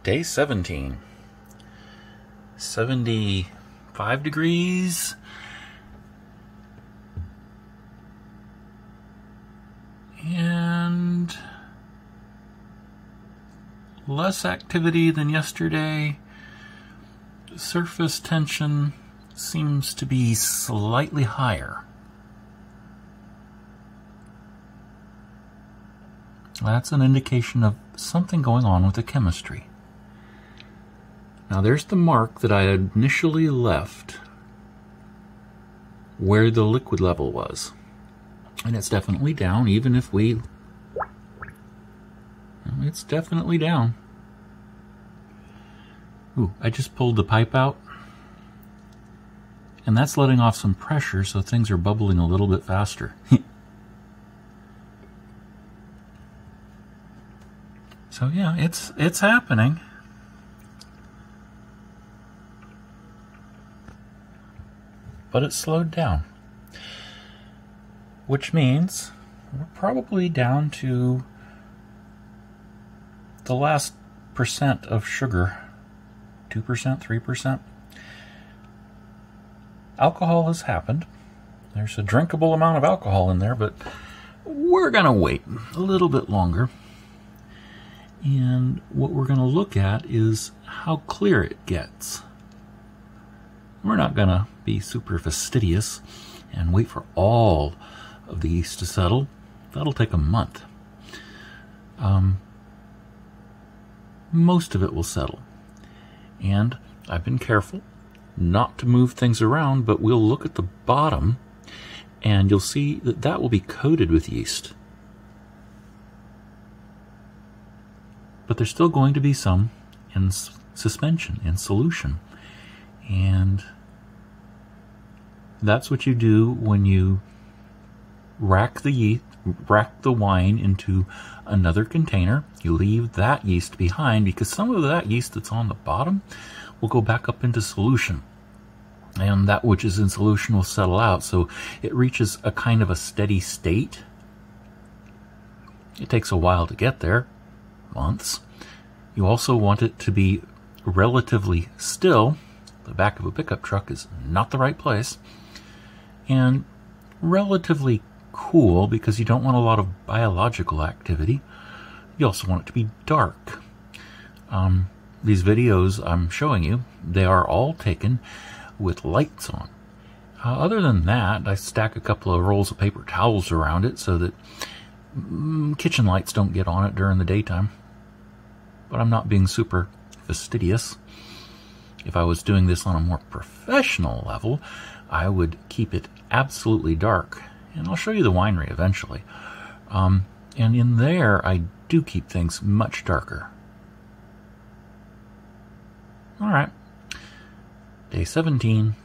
Day 17. 75 degrees. And less activity than yesterday. Surface tension seems to be slightly higher. That's an indication of something going on with the chemistry. Now there's the mark that I initially left where the liquid level was. And it's definitely down, even if we... It's definitely down. Ooh, I just pulled the pipe out. And that's letting off some pressure, so things are bubbling a little bit faster. So yeah, it's happening. But it's slowed down. Which means we're probably down to the last percent of sugar. 2%, 3%. Alcohol has happened. There's a drinkable amount of alcohol in there, but we're going to wait a little bit longer. And what we're going to look at is how clear it gets. We're not going to be super fastidious and wait for all of the yeast to settle. That'll take a month. Most of it will settle. And I've been careful not to move things around, but we'll look at the bottom and you'll see that that will be coated with yeast. But there's still going to be some in suspension, in solution. And that's what you do when you rack the wine into another container. You leave that yeast behind because some of that yeast that's on the bottom will go back up into solution. And that which is in solution will settle out, so it reaches a kind of a steady state. It takes a while to get there, months. You also want it to be relatively still. The back of a pickup truck is not the right place. And relatively cool, because you don't want a lot of biological activity. You also want it to be dark. These videos I'm showing you, they are all taken with lights on. Other than that, I stack a couple of rolls of paper towels around it so that kitchen lights don't get on it during the daytime. But I'm not being super fastidious. If I was doing this on a more professional level, I would keep it absolutely dark. And I'll show you the winery eventually. And in there, I do keep things much darker. All right. Day 17.